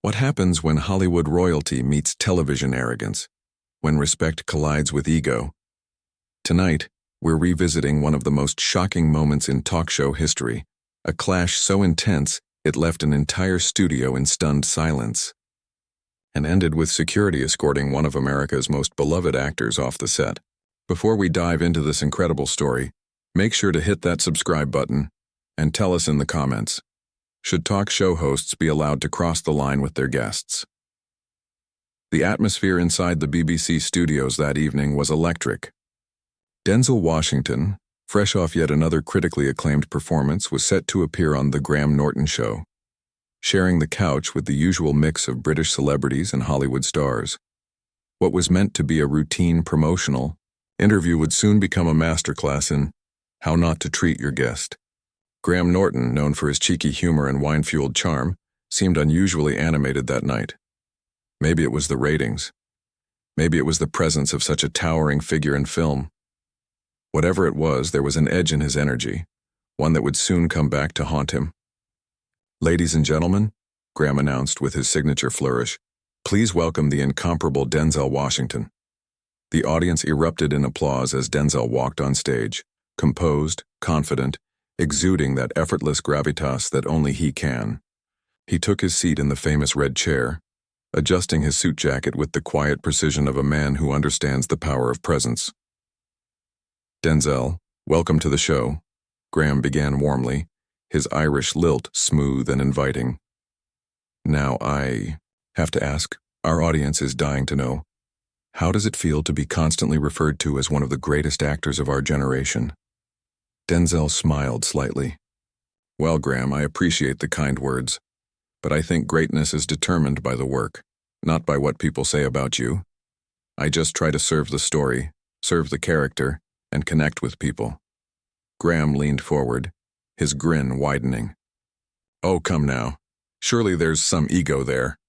What happens when Hollywood royalty meets television arrogance? When respect collides with ego? Tonight, we're revisiting one of the most shocking moments in talk show history, a clash so intense it left an entire studio in stunned silence, and ended with security escorting one of America's most beloved actors off the set. Before we dive into this incredible story, make sure to hit that subscribe button and tell us in the comments, should talk show hosts be allowed to cross the line with their guests? The atmosphere inside the BBC studios that evening was electric. Denzel Washington, fresh off yet another critically acclaimed performance, was set to appear on The Graham Norton Show, sharing the couch with the usual mix of British celebrities and Hollywood stars. What was meant to be a routine promotional interview would soon become a masterclass in how not to treat your guest. Graham Norton, known for his cheeky humor and wine-fueled charm, seemed unusually animated that night. Maybe it was the ratings. Maybe it was the presence of such a towering figure in film. Whatever it was, there was an edge in his energy, one that would soon come back to haunt him. "Ladies and gentlemen," Graham announced with his signature flourish, "please welcome the incomparable Denzel Washington." The audience erupted in applause as Denzel walked on stage, composed, confident, exuding that effortless gravitas that only he can. He took his seat in the famous red chair, adjusting his suit jacket with the quiet precision of a man who understands the power of presence. "Denzel, welcome to the show," Graham began warmly, his Irish lilt smooth and inviting. "Now I have to ask, our audience is dying to know, how does it feel to be constantly referred to as one of the greatest actors of our generation?" Denzel smiled slightly. "Well, Graham, I appreciate the kind words, but I think greatness is determined by the work, not by what people say about you. I just try to serve the story, serve the character, and connect with people." Graham leaned forward, his grin widening. "Oh, come now. Surely there's some ego there.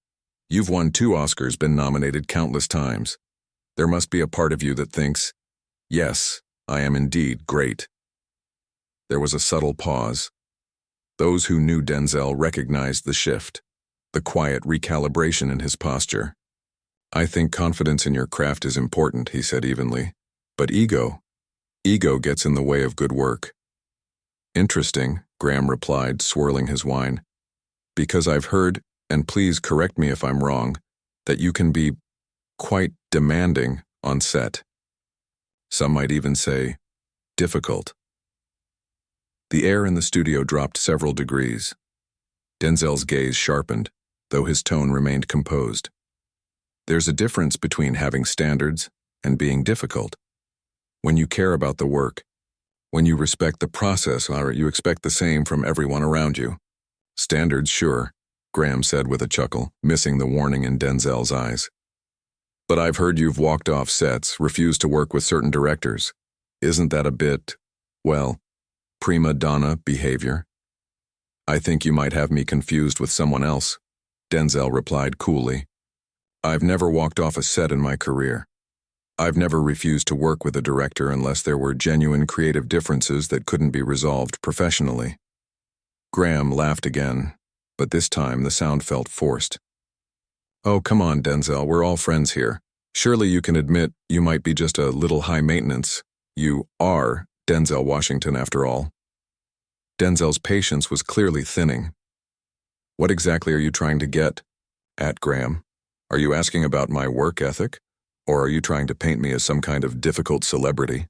You've won 2 Oscars, been nominated countless times. There must be a part of you that thinks, yes, I am indeed great." There was a subtle pause. Those who knew Denzel recognized the shift, the quiet recalibration in his posture. "I think confidence in your craft is important," he said evenly. "But ego gets in the way of good work." "Interesting," Graham replied, swirling his wine. "Because I've heard, and please correct me if I'm wrong, that you can be quite demanding on set. Some might even say, difficult." The air in the studio dropped several degrees. Denzel's gaze sharpened, though his tone remained composed. There's a difference between having standards and being difficult. When you care about the work, when you respect the process, or you expect the same from everyone around you. "Standards, sure," Graham said with a chuckle, missing the warning in Denzel's eyes. "But I've heard you've walked off sets, refused to work with certain directors. Isn't that a bit, well, prima donna behavior?" "I think you might have me confused with someone else," Denzel replied coolly. "I've never walked off a set in my career. I've never refused to work with a director unless there were genuine creative differences that couldn't be resolved professionally." Graham laughed again, but this time the sound felt forced. "Oh, come on, Denzel, we're all friends here. Surely you can admit you might be just a little high maintenance. You are Denzel Washington, after all." Denzel's patience was clearly thinning. "What exactly are you trying to get at, Graham? Are you asking about my work ethic? Or are you trying to paint me as some kind of difficult celebrity?"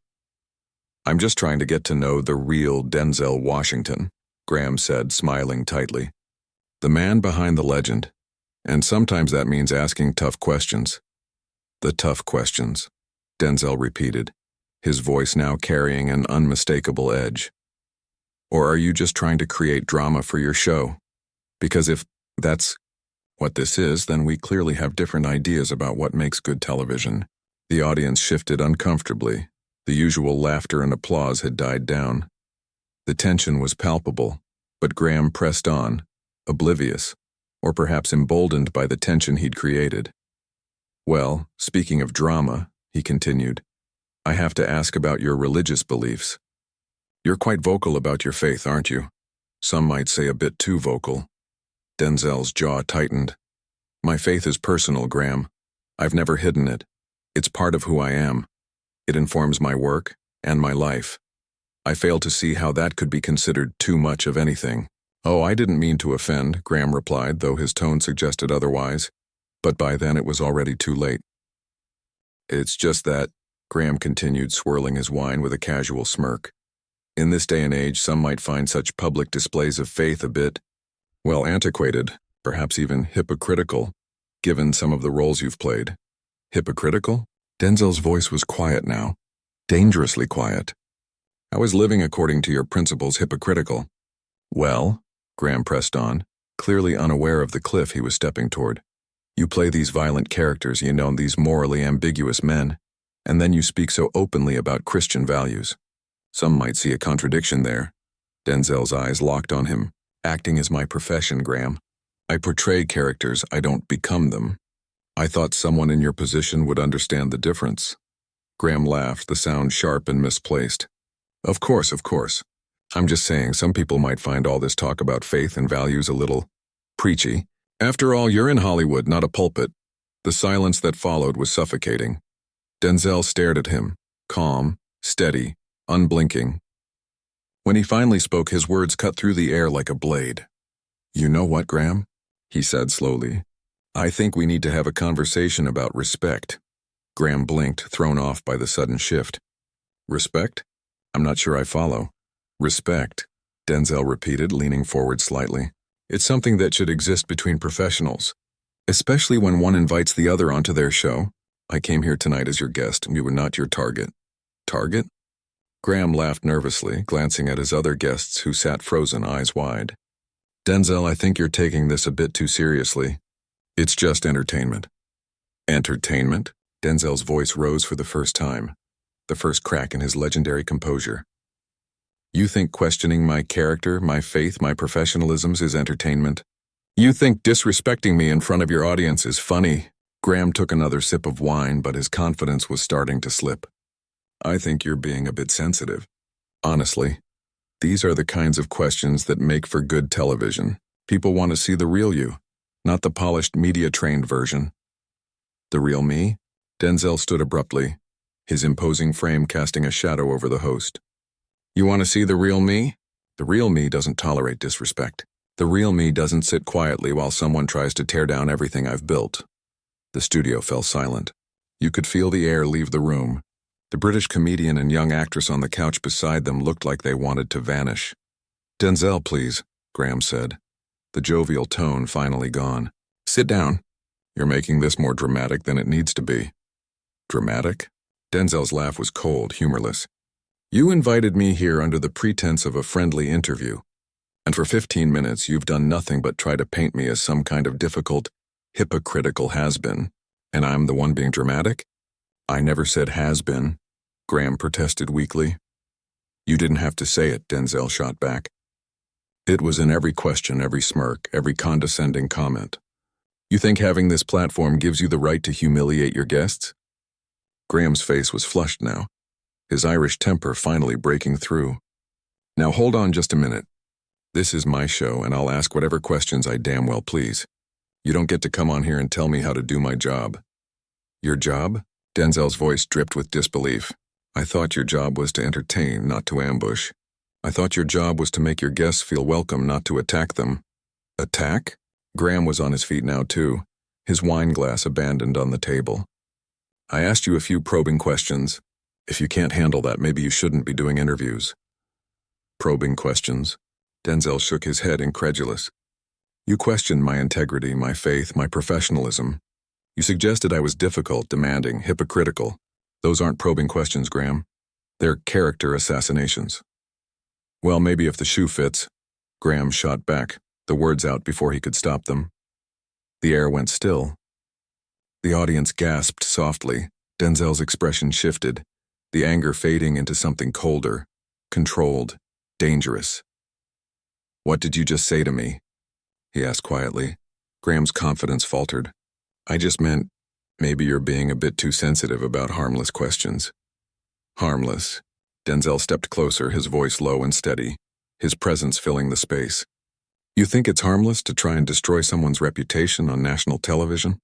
"I'm just trying to get to know the real Denzel Washington," Graham said, smiling tightly. "The man behind the legend. And sometimes that means asking tough questions." "The tough questions," Denzel repeated, his voice now carrying an unmistakable edge. "Or are you just trying to create drama for your show? Because if that's what this is, then we clearly have different ideas about what makes good television." The audience shifted uncomfortably. The usual laughter and applause had died down. The tension was palpable, but Graham pressed on, oblivious, or perhaps emboldened by the tension he'd created. "Well, speaking of drama," he continued, "I have to ask about your religious beliefs. You're quite vocal about your faith, aren't you? Some might say a bit too vocal." Denzel's jaw tightened. My faith is personal, Graham. I've never hidden it. It's part of who I am. It informs my work and my life. I fail to see how that could be considered too much of anything. Oh, I didn't mean to offend, Graham replied, though his tone suggested otherwise. But by then it was already too late. It's just that, Graham continued, swirling his wine with a casual smirk. In this day and age, some might find such public displays of faith a bit, well, antiquated, perhaps even hypocritical, given some of the roles you've played. Hypocritical? Denzel's voice was quiet now, dangerously quiet. How is living according to your principles hypocritical? Well, Graham pressed on, clearly unaware of the cliff he was stepping toward. You play these violent characters, these morally ambiguous men, and then you speak so openly about Christian values. Some might see a contradiction there. Denzel's eyes locked on him. Acting is my profession, Graham. I portray characters, I don't become them. I thought someone in your position would understand the difference. Graham laughed, the sound sharp and misplaced. Of course. I'm just saying some people might find all this talk about faith and values a little preachy. After all, you're in Hollywood, not a pulpit. The silence that followed was suffocating. Denzel stared at him, calm, steady, unblinking. When he finally spoke, his words cut through the air like a blade. You know what, Graham? He said slowly. I think we need to have a conversation about respect. Graham blinked, thrown off by the sudden shift. Respect? I'm not sure I follow. Respect, Denzel repeated, leaning forward slightly. It's something that should exist between professionals, especially when one invites the other onto their show. I came here tonight as your guest, and you were not your target. Target? Graham laughed nervously, glancing at his other guests who sat frozen, eyes wide. Denzel, I think you're taking this a bit too seriously. It's just entertainment. Entertainment? Denzel's voice rose for the first time, the first crack in his legendary composure. You think questioning my character, my faith, my professionalisms is entertainment? You think disrespecting me in front of your audience is funny? Graham took another sip of wine, but his confidence was starting to slip. I think you're being a bit sensitive. Honestly, these are the kinds of questions that make for good television. People want to see the real you, not the polished media-trained version. The real me? Denzel stood abruptly, his imposing frame casting a shadow over the host. You want to see the real me? The real me doesn't tolerate disrespect. The real me doesn't sit quietly while someone tries to tear down everything I've built. The studio fell silent. You could feel the air leave the room. The British comedian and young actress on the couch beside them looked like they wanted to vanish. Denzel, please, Graham said, the jovial tone finally gone. Sit down. You're making this more dramatic than it needs to be. Dramatic? Denzel's laugh was cold, humorless. You invited me here under the pretense of a friendly interview, and for 15 minutes you've done nothing but try to paint me as some kind of difficult, hypocritical has-been, and I'm the one being dramatic? I never said has-been, Graham protested weakly. You didn't have to say it, Denzel shot back. It was in every question, every smirk, every condescending comment. You think having this platform gives you the right to humiliate your guests? Graham's face was flushed now, his Irish temper finally breaking through. Now hold on just a minute. This is my show, and I'll ask whatever questions I damn well please. You don't get to come on here and tell me how to do my job. Your job? Denzel's voice dripped with disbelief. I thought your job was to entertain, not to ambush. I thought your job was to make your guests feel welcome, not to attack them. Attack? Graham was on his feet now, too, his wine glass abandoned on the table. I asked you a few probing questions. If you can't handle that, maybe you shouldn't be doing interviews. Probing questions? Denzel shook his head, incredulous. You questioned my integrity, my faith, my professionalism. You suggested I was difficult, demanding, hypocritical. Those aren't probing questions, Graham. They're character assassinations. Well, maybe if the shoe fits. Graham shot back, the words out before he could stop them. The air went still. The audience gasped softly. Denzel's expression shifted, the anger fading into something colder, controlled, dangerous. What did you just say to me? He asked quietly. Graham's confidence faltered. I just meant, maybe you're being a bit too sensitive about harmless questions. Harmless. Denzel stepped closer, his voice low and steady, his presence filling the space. You think it's harmless to try and destroy someone's reputation on national television?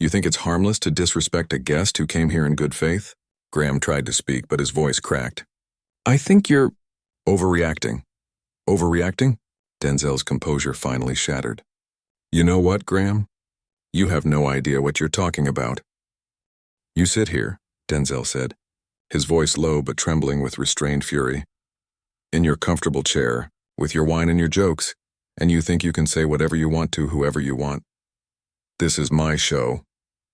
You think it's harmless to disrespect a guest who came here in good faith? Graham tried to speak, but his voice cracked. I think you're overreacting. Overreacting? Denzel's composure finally shattered. You know what, Graham? You have no idea what you're talking about. You sit here, Denzel said, his voice low but trembling with restrained fury. In your comfortable chair, with your wine and your jokes, and you think you can say whatever you want to whoever you want. This is my show,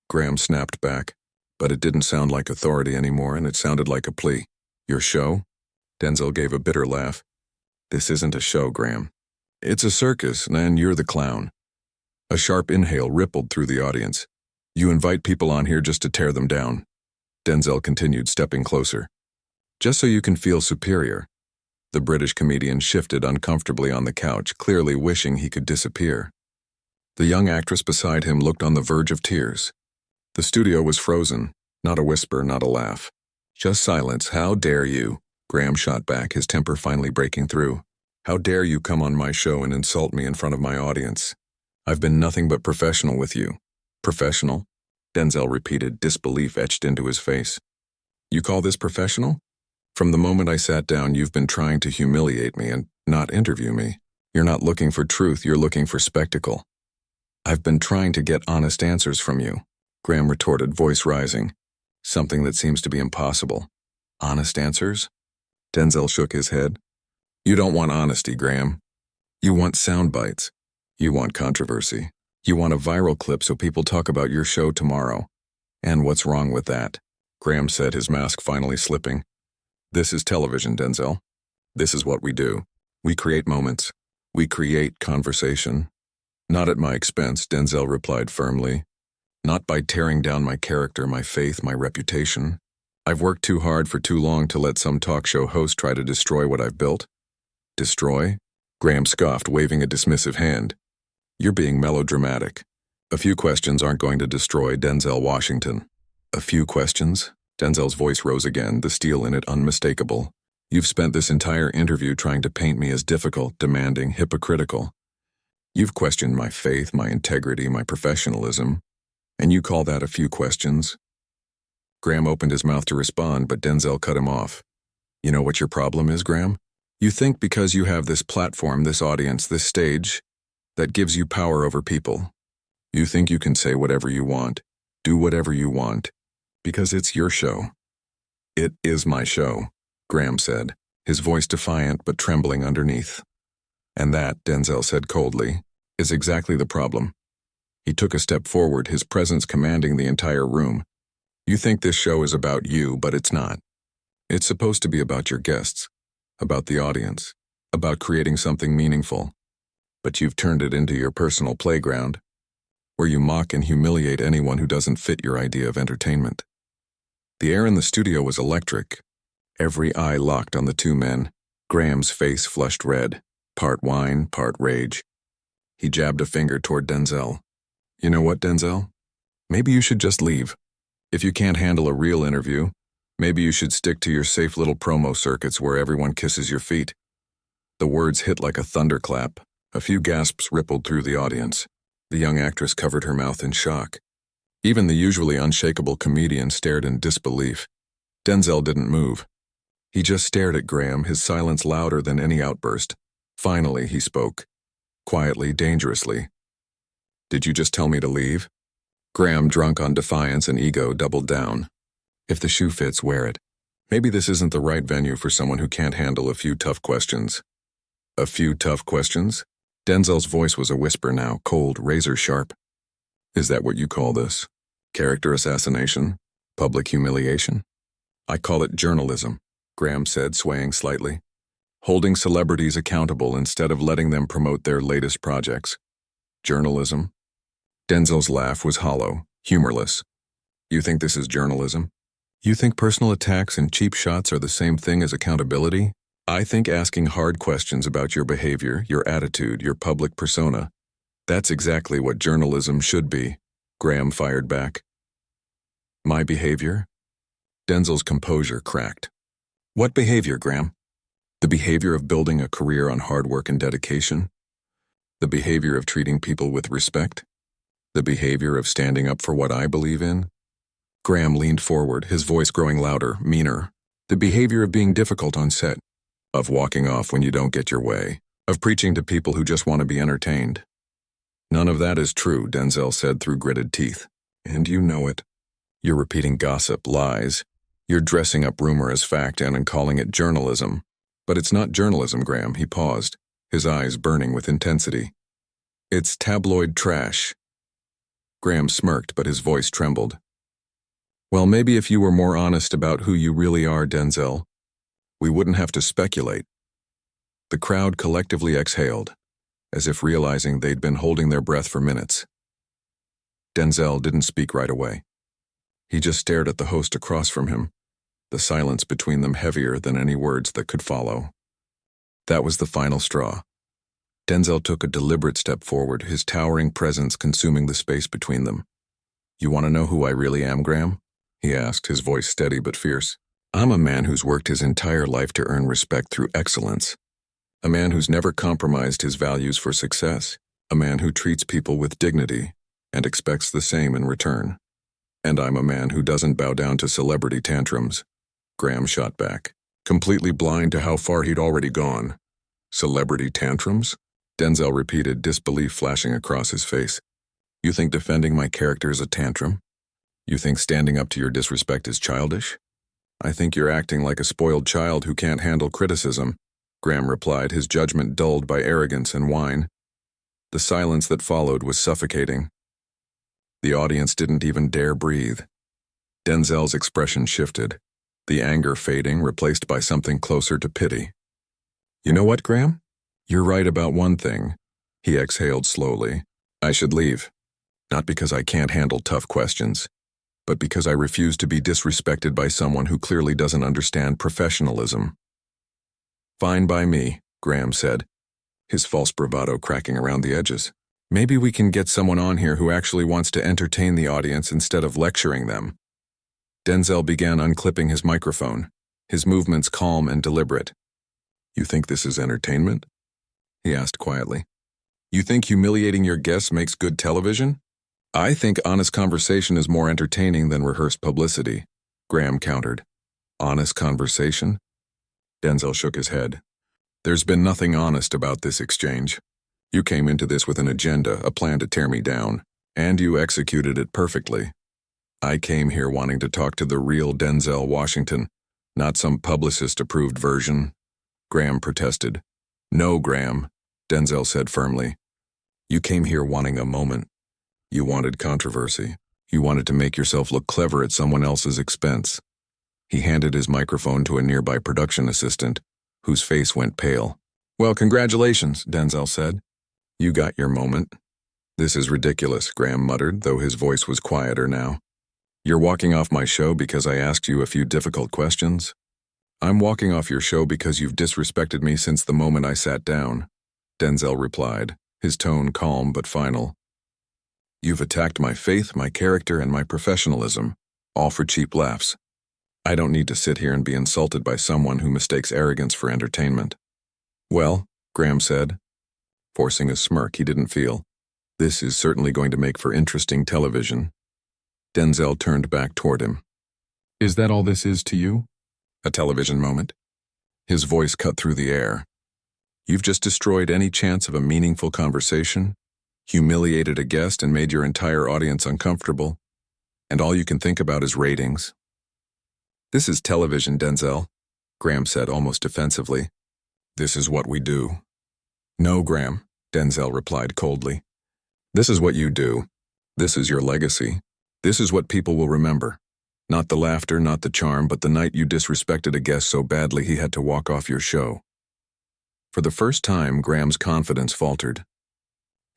Graham snapped back, but it didn't sound like authority anymore and it sounded like a plea. Your show? Denzel gave a bitter laugh. This isn't a show, Graham. It's a circus, and you're the clown. A sharp inhale rippled through the audience. You invite people on here just to tear them down. Denzel continued, stepping closer. Just so you can feel superior. The British comedian shifted uncomfortably on the couch, clearly wishing he could disappear. The young actress beside him looked on the verge of tears. The studio was frozen, not a whisper, not a laugh. Just silence. How dare you? Graham shot back, his temper finally breaking through. How dare you come on my show and insult me in front of my audience? I've been nothing but professional with you. Professional? Denzel repeated, disbelief etched into his face. You call this professional? From the moment I sat down, you've been trying to humiliate me and not interview me. You're not looking for truth, you're looking for spectacle. I've been trying to get honest answers from you, Graham retorted, voice rising. Something that seems to be impossible. Honest answers? Denzel shook his head. You don't want honesty, Graham. You want sound bites. You want controversy. You want a viral clip so people talk about your show tomorrow. And what's wrong with that? Graham said, his mask finally slipping. This is television, Denzel. This is what we do. We create moments. We create conversation. Not at my expense, Denzel replied firmly. Not by tearing down my character, my faith, my reputation. I've worked too hard for too long to let some talk show host try to destroy what I've built. Destroy? Graham scoffed, waving a dismissive hand. You're being melodramatic. A few questions aren't going to destroy Denzel Washington. A few questions? Denzel's voice rose again, the steel in it unmistakable. You've spent this entire interview trying to paint me as difficult, demanding, hypocritical. You've questioned my faith, my integrity, my professionalism. And you call that a few questions? Graham opened his mouth to respond, but Denzel cut him off. You know what your problem is, Graham? You think because you have this platform, this audience, this stage, that gives you power over people. You think you can say whatever you want, do whatever you want, because it's your show. It is my show, Graham said, his voice defiant but trembling underneath. And that, Denzel said coldly, is exactly the problem. He took a step forward, his presence commanding the entire room. You think this show is about you, but it's not. It's supposed to be about your guests, about the audience, about creating something meaningful. But you've turned it into your personal playground, where you mock and humiliate anyone who doesn't fit your idea of entertainment. The air in the studio was electric. Every eye locked on the two men. Graham's face flushed red, part wine, part rage. He jabbed a finger toward Denzel. You know what, Denzel? Maybe you should just leave. If you can't handle a real interview, maybe you should stick to your safe little promo circuits where everyone kisses your feet. The words hit like a thunderclap. A few gasps rippled through the audience. The young actress covered her mouth in shock. Even the usually unshakable comedian stared in disbelief. Denzel didn't move. He just stared at Graham, his silence louder than any outburst. Finally, he spoke. Quietly, dangerously. Did you just tell me to leave? Graham, drunk on defiance and ego, doubled down. If the shoe fits, wear it. Maybe this isn't the right venue for someone who can't handle a few tough questions. A few tough questions? Denzel's voice was a whisper now, cold, razor sharp. Is that what you call this? Character assassination? Public humiliation? I call it journalism, Graham said, swaying slightly. Holding celebrities accountable instead of letting them promote their latest projects. Journalism? Denzel's laugh was hollow, humorless. You think this is journalism? You think personal attacks and cheap shots are the same thing as accountability? I think asking hard questions about your behavior, your attitude, your public persona, that's exactly what journalism should be, Graham fired back. My behavior? Denzel's composure cracked. What behavior, Graham? The behavior of building a career on hard work and dedication? The behavior of treating people with respect? The behavior of standing up for what I believe in? Graham leaned forward, his voice growing louder, meaner. The behavior of being difficult on set, of walking off when you don't get your way, of preaching to people who just want to be entertained. None of that is true, Denzel said through gritted teeth. And you know it. You're repeating gossip, lies. You're dressing up rumor as fact and calling it journalism. But it's not journalism, Graham. He paused, his eyes burning with intensity. It's tabloid trash. Graham smirked, but his voice trembled. Well, maybe if you were more honest about who you really are, Denzel, we wouldn't have to speculate. The crowd collectively exhaled, as if realizing they'd been holding their breath for minutes. Denzel didn't speak right away. He just stared at the host across from him, the silence between them heavier than any words that could follow. That was the final straw. Denzel took a deliberate step forward, his towering presence consuming the space between them. You want to know who I really am, Graham? He asked, his voice steady but fierce. I'm a man who's worked his entire life to earn respect through excellence. A man who's never compromised his values for success. A man who treats people with dignity and expects the same in return. And I'm a man who doesn't bow down to celebrity tantrums. Graham shot back, completely blind to how far he'd already gone. Celebrity tantrums? Denzel repeated, disbelief flashing across his face. You think defending my character is a tantrum? You think standing up to your disrespect is childish? I think you're acting like a spoiled child who can't handle criticism, Graham replied, his judgment dulled by arrogance and whine. The silence that followed was suffocating. The audience didn't even dare breathe. Denzel's expression shifted, the anger fading, replaced by something closer to pity. You know what, Graham? You're right about one thing. He exhaled slowly. I should leave. Not because I can't handle tough questions, but because I refuse to be disrespected by someone who clearly doesn't understand professionalism. Fine by me, Graham said, his false bravado cracking around the edges. Maybe we can get someone on here who actually wants to entertain the audience instead of lecturing them. Denzel began unclipping his microphone, his movements calm and deliberate. You think this is entertainment? He asked quietly. You think humiliating your guests makes good television? I think honest conversation is more entertaining than rehearsed publicity, Graham countered. Honest conversation? Denzel shook his head. There's been nothing honest about this exchange. You came into this with an agenda, a plan to tear me down, and you executed it perfectly. I came here wanting to talk to the real Denzel Washington, not some publicist-approved version. Graham protested. No, Graham, Denzel said firmly. You came here wanting a moment. You wanted controversy. You wanted to make yourself look clever at someone else's expense. He handed his microphone to a nearby production assistant, whose face went pale. Well, congratulations, Denzel said. You got your moment. This is ridiculous, Graham muttered, though his voice was quieter now. You're walking off my show because I asked you a few difficult questions? I'm walking off your show because you've disrespected me since the moment I sat down, Denzel replied, his tone calm but final. You've attacked my faith, my character, and my professionalism, all for cheap laughs. I don't need to sit here and be insulted by someone who mistakes arrogance for entertainment. Well, Graham said, forcing a smirk he didn't feel. This is certainly going to make for interesting television. Denzel turned back toward him. Is that all this is to you? A television moment? His voice cut through the air. You've just destroyed any chance of a meaningful conversation, humiliated a guest and made your entire audience uncomfortable, and all you can think about is ratings. This is television, Denzel, Graham said almost defensively. This is what we do. No, Graham, Denzel replied coldly. This is what you do. This is your legacy. This is what people will remember. Not the laughter, not the charm, but the night you disrespected a guest so badly he had to walk off your show. For the first time, Graham's confidence faltered.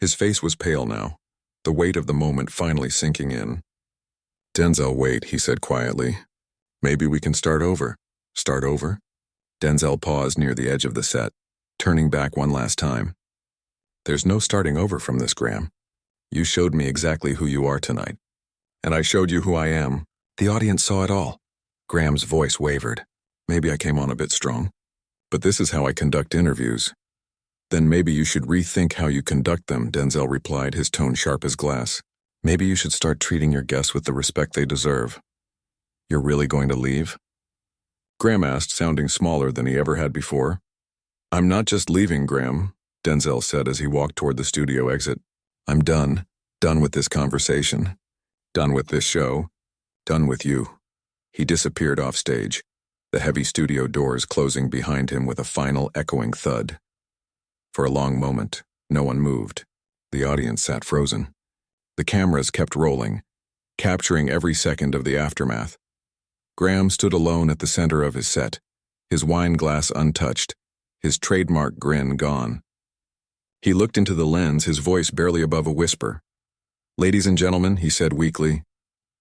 His face was pale now, the weight of the moment finally sinking in. Denzel, wait, he said quietly. Maybe we can start over. Start over? Denzel paused near the edge of the set, turning back one last time. There's no starting over from this, Graham. You showed me exactly who you are tonight. And I showed you who I am. The audience saw it all. Graham's voice wavered. Maybe I came on a bit strong. But this is how I conduct interviews. Then maybe you should rethink how you conduct them, Denzel replied, his tone sharp as glass. Maybe you should start treating your guests with the respect they deserve. You're really going to leave? Graham asked, sounding smaller than he ever had before. I'm not just leaving, Graham, Denzel said as he walked toward the studio exit. I'm done. Done with this conversation. Done with this show. Done with you. He disappeared off stage, the heavy studio doors closing behind him with a final echoing thud. For a long moment, no one moved. The audience sat frozen. The cameras kept rolling, capturing every second of the aftermath. Graham stood alone at the center of his set, his wine glass untouched, his trademark grin gone. He looked into the lens, his voice barely above a whisper. Ladies and gentlemen, he said weakly,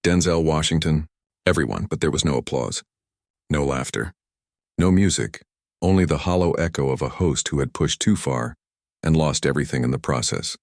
Denzel Washington, everyone, but there was no applause. No laughter. No music, only the hollow echo of a host who had pushed too far and lost everything in the process.